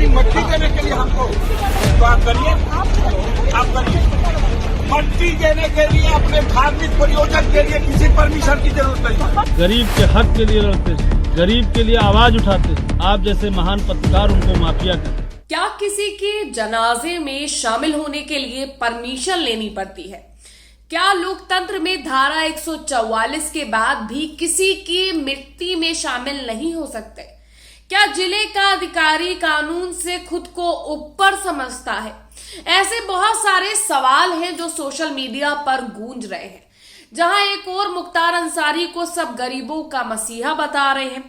हमारी मट्टी देने के लिए हमको, तो आप करिए, आप करिए। मट्टी देने के लिए अपने धार्मिक प्रयोजन के लिए किसी परमिशन की जरूरत नहीं। गरीब के हक के लिए लड़ते हैं, गरीब के लिए आवाज उठाते हैं। आप जैसे महान पत्रकार उनको माफिया कहते हैं। क्या किसी के जनाजे में शामिल होने के लिए परमिशन लेनी पड़ती है? क्या लोकतंत्र में धारा 144 के बाद भी किसी की मृत्यु में शामिल नहीं हो सकते? क्या जिले का अधिकारी कानून से खुद को ऊपर समझता है? ऐसे बहुत सारे सवाल हैं जो सोशल मीडिया पर गूंज रहे हैं। जहां एक और मुख्तार अंसारी को सब गरीबों का मसीहा बता रहे हैं,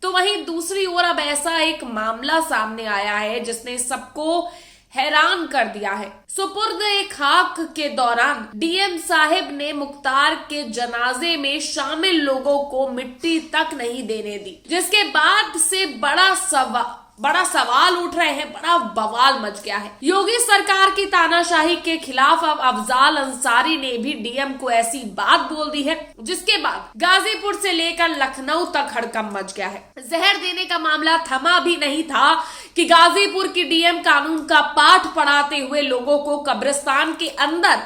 तो वहीं दूसरी ओर अब ऐसा एक मामला सामने आया है जिसने सबको हैरान कर दिया है। सुपुर्द एक खाक के दौरान डीएम साहिब ने मुख्तार के जनाजे में शामिल लोगों को मिट्टी तक नहीं देने दी, जिसके बाद से बड़ा सवाल उठ रहे हैं, बड़ा बवाल मच गया है। योगी सरकार की तानाशाही के खिलाफ अब अफजाल अंसारी ने भी डीएम को ऐसी बात बोल दी है, जिसके बाद गाजीपुर से लेकर लखनऊ तक हड़कंप मच गया है। जहर देने का मामला थमा भी नहीं था कि गाजीपुर की डीएम कानून का पाठ पढ़ाते हुए लोगों को कब्रिस्तान के अंदर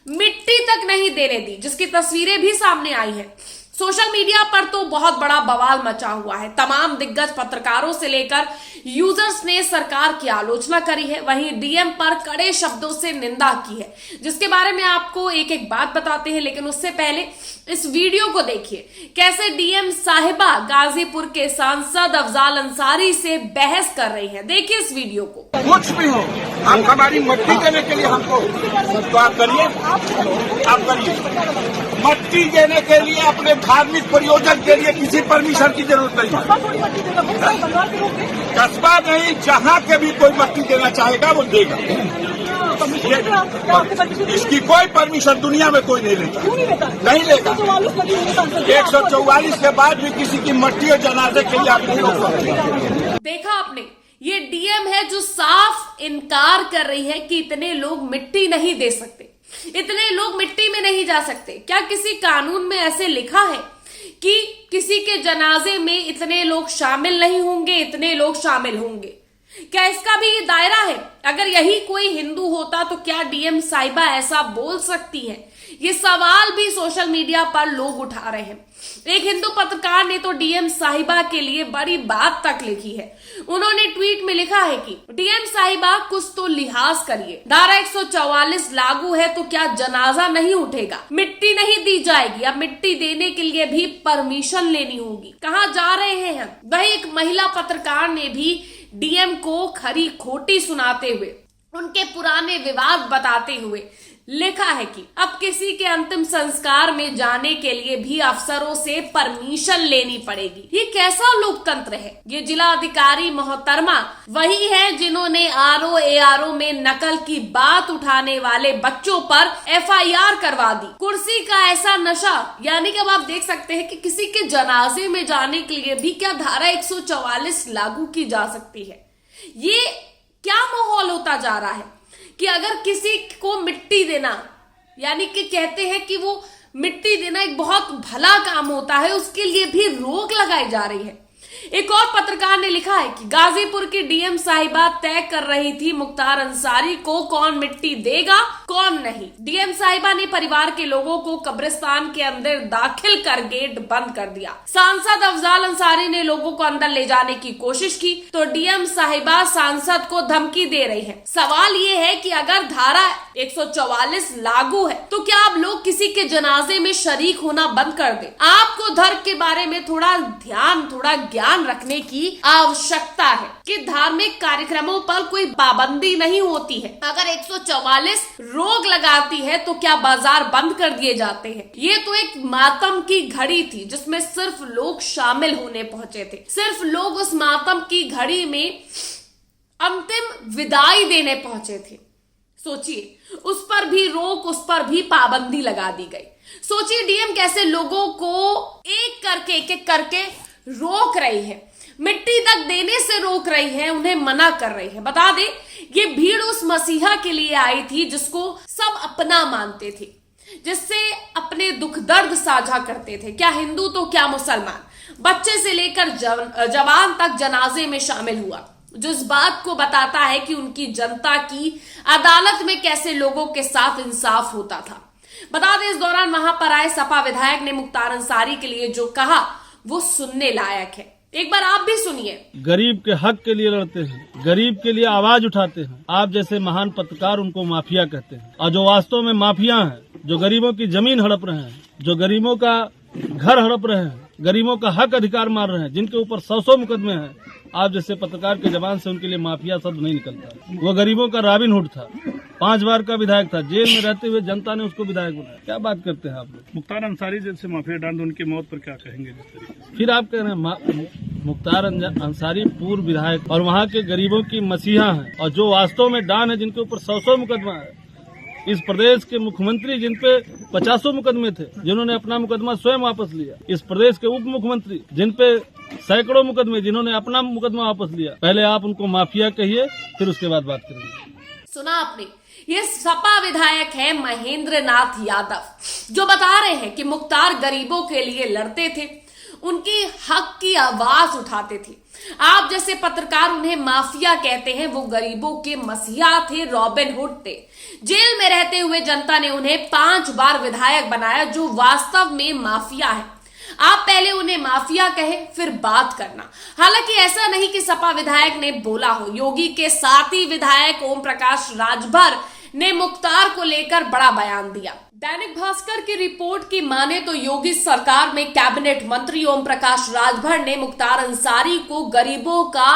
मिट्टी तक नहीं देने दी, जिसकी तस्वीरें भी सामने आई हैं। सोशल मीडिया पर तो बहुत बड़ा बवाल मचा हुआ है। तमाम दिग्गज पत्रकारों से लेकर यूजर्स ने सरकार की आलोचना करी है, वहीं डीएम पर कड़े शब्दों से निंदा की है, जिसके बारे में आपको एक एक बात बताते हैं। लेकिन उससे पहले इस वीडियो को देखिए, कैसे डीएम साहिबा गाजीपुर के सांसद अफजाल अंसारी से बहस कर रही है। देखिए इस वीडियो को। कुछ भी हो, आप हमारी मट्टी देने के लिए हमको, तो आप करिए, आप करिए। मट्टी देने के लिए अपने धार्मिक प्रयोजन के लिए किसी परमिशन की जरूरत नहीं। कस्बा नहीं, जहाँ के भी कोई मट्टी देना चाहेगा वो देगा। इसकी कोई परमिशन दुनिया में कोई नहीं लेता, नहीं लेगा। 144 के बाद भी किसी की मट्टी और जनाजे के लिए आप नहीं रोक सकते। देखा आपने, ये डीएम है जो साफ इनकार कर रही है कि इतने लोग मिट्टी नहीं दे सकते, इतने लोग मिट्टी में नहीं जा सकते। क्या किसी कानून में ऐसे लिखा है कि किसी के जनाजे में इतने लोग शामिल नहीं होंगे, इतने लोग शामिल होंगे? क्या इसका भी ये दायरा है? अगर यही कोई हिंदू होता तो क्या डीएम साहिबा ऐसा बोल सकती है? ये सवाल भी सोशल मीडिया पर लोग उठा रहे हैं। एक हिंदू पत्रकार ने तो डीएम साहिबा के लिए बड़ी बात तक लिखी है। उन्होंने ट्वीट में लिखा है कि डीएम साहिबा कुछ तो लिहाज करिए, धारा 144 लागू है तो क्या जनाजा नहीं उठेगा? मिट्टी नहीं दी जाएगी, अब मिट्टी देने के लिए भी परमिशन लेनी होगी। कहाँ जा रहे हैं हम? वही एक महिला पत्रकार ने भी डीएम को खरी खोटी सुनाते हुए, उनके पुराने विवाद बताते हुए लिखा है कि अब किसी के अंतिम संस्कार में जाने के लिए भी अफसरों से परमिशन लेनी पड़ेगी। ये कैसा लोकतंत्र है? ये जिला अधिकारी मोहतरमा वही है जिन्होंने आरओ एआरओ में नकल की बात उठाने वाले बच्चों पर एफआईआर करवा दी। कुर्सी का ऐसा नशा, यानी कि अब आप देख सकते हैं कि किसी के जनाजे में जाने के लिए भी क्या धारा 144 लागू की जा सकती है? ये क्या माहौल होता जा रहा है कि अगर किसी को मिट्टी देना, यानी कि कहते हैं कि वो मिट्टी देना एक बहुत भला काम होता है, उसके लिए भी रोक लगाई जा रही है। एक और पत्रकार ने लिखा है कि गाजीपुर की डीएम साहिबा तय कर रही थी मुख्तार अंसारी को कौन मिट्टी देगा कौन नहीं। डीएम साहिबा ने परिवार के लोगों को कब्रिस्तान के अंदर दाखिल कर गेट बंद कर दिया। सांसद अफजाल अंसारी ने लोगों को अंदर ले जाने की कोशिश की तो डीएम साहिबा सांसद को धमकी दे रही है। सवाल ये है कि अगर धारा 144 लागू है तो क्या आप लोग किसी के जनाजे में शरीक होना बंद कर दे? आपको धर्म के बारे में थोड़ा ध्यान, थोड़ा ज्ञान रखने की आवश्यकता है कि धार्मिक कार्यक्रमों पर कोई पाबंदी नहीं होती है। अगर 144 रोक लगाती है तो क्या बाजार बंद कर दिए जाते हैं? ये तो एक मातम की घड़ी थी जिसमें सिर्फ लोग शामिल होने पहुंचे थे, सिर्फ लोग उस मातम की घड़ी में अंतिम विदाई देने पहुंचे थे। सोचिए, उस पर भी रोक, उस पर भी पाबंदी लगा दी गई। सोचिए डीएम कैसे लोगों को एक एक करके रोक रही है, मिट्टी तक देने से रोक रही है, उन्हें मना कर रही है। बता दे, ये भीड़ उस मसीहा के लिए आई थी जिसको सब अपना मानते थे, जिससे अपने दुख दर्द साझा करते थे। क्या हिंदू तो क्या मुसलमान, बच्चे से लेकर जवान तक जनाजे में शामिल हुआ। जो इस बात को बताता है कि उनकी जनता की अदालत में कैसे लोगों के साथ इंसाफ होता था। बता दें, इस दौरान वहां पर आए सपा विधायक ने मुख्तार अंसारी के लिए जो कहा वो सुनने लायक है। एक बार आप भी सुनिए। गरीब के हक के लिए लड़ते हैं, गरीब के लिए आवाज उठाते हैं। आप जैसे महान पत्रकार उनको माफिया कहते हैं, और जो वास्तव में माफिया हैं, जो गरीबों की जमीन हड़प रहे हैं, जो गरीबों का घर हड़प रहे हैं, गरीबों का हक अधिकार मार रहे हैं, जिनके ऊपर 100 मुकदमे हैं, आप जैसे पत्रकार के जबान से उनके लिए माफिया शब्द नहीं निकलता। वो गरीबों का रॉबिन हुड था, 5 बार का विधायक था, जेल में रहते हुए जनता ने उसको विधायक बनाया। क्या बात करते हैं आप लोग। मुख्तार अंसारी जैसे माफिया डांड, उनकी मौत पर क्या कहेंगे? फिर आप कह रहे हैं मुख्तार अंसारी पूर्व विधायक और वहाँ के गरीबों की मसीहा हैं, और जो वास्तव में डान है, जिनके ऊपर 100 मुकदमा है। इस प्रदेश के मुख्यमंत्री जिन पे 50 मुकदमे थे, जिन्होंने अपना मुकदमा स्वयं वापस लिया। इस प्रदेश के उप मुख्यमंत्री जिन पे सैकड़ों मुकदमे, जिन्होंने अपना मुकदमा वापस लिया। पहले आप उनको माफिया कहिए, फिर उसके बाद बात करेंगे। सुना आपने, ये सपा विधायक है महेंद्र नाथ यादव, जो बता रहे हैं कि मुख्तार गरीबों के लिए लड़ते थे, उनकी हक की आवाज उठाते थे। आप जैसे पत्रकार उन्हें माफिया कहते हैं। वो गरीबों के मसीहा थे, रॉबिन हुड थे। जेल में रहते हुए जनता ने उन्हें 5 बार विधायक बनाया, जो वास्तव में माफिया है। आप पहले उन्हें माफिया कहे, फिर बात करना। हालांकि ऐसा नहीं कि सपा विधायक ने बोला हो। योगी के साथी विधायक ओम प्रकाश राजभर ने मुख्तार को लेकर बड़ा बयान दिया। दैनिक भास्कर की रिपोर्ट की माने तो योगी सरकार में कैबिनेट मंत्री ओम प्रकाश राजभर ने मुख्तार अंसारी को गरीबों का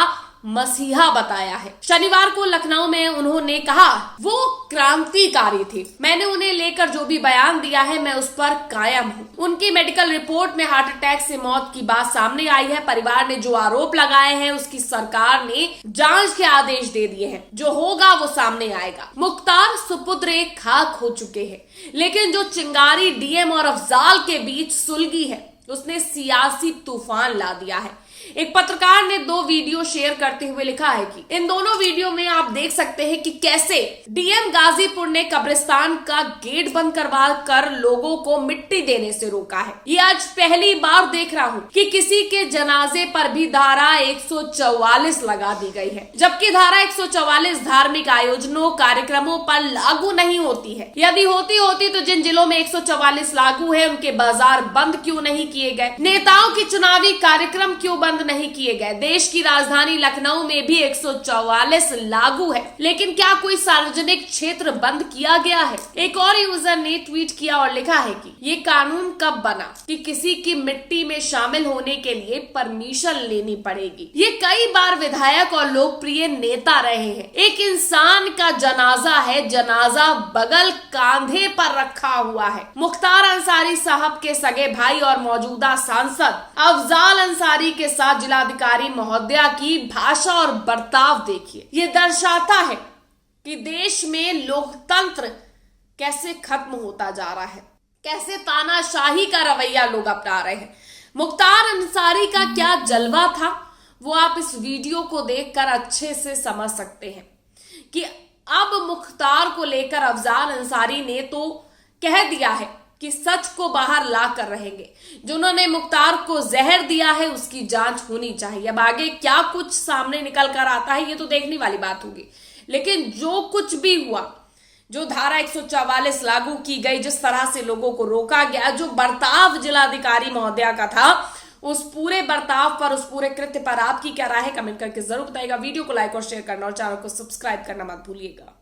मसीहा बताया है। शनिवार को लखनऊ में उन्होंने कहा वो क्रांतिकारी थे। मैंने उन्हें लेकर जो भी बयान दिया है, मैं उस पर कायम हूँ। उनकी मेडिकल रिपोर्ट में हार्ट अटैक से मौत की बात सामने आई है। परिवार ने जो आरोप लगाए हैं, उसकी सरकार ने जांच के आदेश दे दिए हैं। जो होगा वो सामने आएगा। मुख्तार सुपुत्र खाक हो चुके हैं, लेकिन जो चिंगारी डीएम और अफजाल के बीच सुलगी है, उसने सियासी तूफान ला दिया है। एक पत्रकार ने 2 वीडियो शेयर करते हुए लिखा है कि इन दोनों वीडियो में आप देख सकते हैं कि कैसे डीएम गाजीपुर ने कब्रिस्तान का गेट बंद करवा कर लोगों को मिट्टी देने से रोका है। ये आज पहली बार देख रहा हूँ कि किसी के जनाजे पर भी धारा 144 लगा दी गई है, जबकि धारा 144 धार्मिक आयोजनों कार्यक्रमों पर लागू नहीं होती है। यदि होती तो जिन जिलों में 144 लागू है, उनके बाजार बंद क्यों नहीं किए गए? नेताओं की चुनावी कार्यक्रम क्यों बंद नहीं किए गए? देश की राजधानी लखनऊ में भी 144 लागू है, लेकिन क्या कोई सार्वजनिक क्षेत्र बंद किया गया है? एक और यूजर ने ट्वीट किया और लिखा है कि ये कानून कब बना कि किसी की मिट्टी में शामिल होने के लिए परमिशन लेनी पड़ेगी? ये कई बार विधायक और लोकप्रिय नेता रहे हैं। एक इंसान का जनाजा है, जनाजा बगल कांधे पर रखा हुआ है। मुख्तार अंसारी साहब के सगे भाई और मौजूदा सांसद अफजाल अंसारी के साथ जिलाधिकारी महोदया की भाषा और बर्ताव देखिए। ये दर्शाता है कि देश में लोकतंत्र कैसे खत्म होता जा रहा है, कैसे तानाशाही का रवैया लोग अपना रहे हैं। मुख्तार अंसारी का क्या जलवा था, वो आप इस वीडियो को देखकर अच्छे से समझ सकते हैं कि अब मुख्तार को लेकर अफजाल अंसारी ने तो कह दिया है कि सच को बाहर ला कर रहेंगे। जिन्होंने मुख्तार को जहर दिया है, उसकी जांच होनी चाहिए। अब आगे क्या कुछ सामने निकल कर आता है, ये तो देखने वाली बात होगी। लेकिन जो कुछ भी हुआ, जो धारा 144 लागू की गई, जिस तरह से लोगों को रोका गया, जो बर्ताव जिलाधिकारी महोदया का था, उस पूरे बर्ताव पर, उस पूरे कृत्य पर आपकी क्या राय है, कमेंट करके जरूर बताइएगा। वीडियो को लाइक और शेयर करना और चैनल को सब्सक्राइब करना मत भूलिएगा।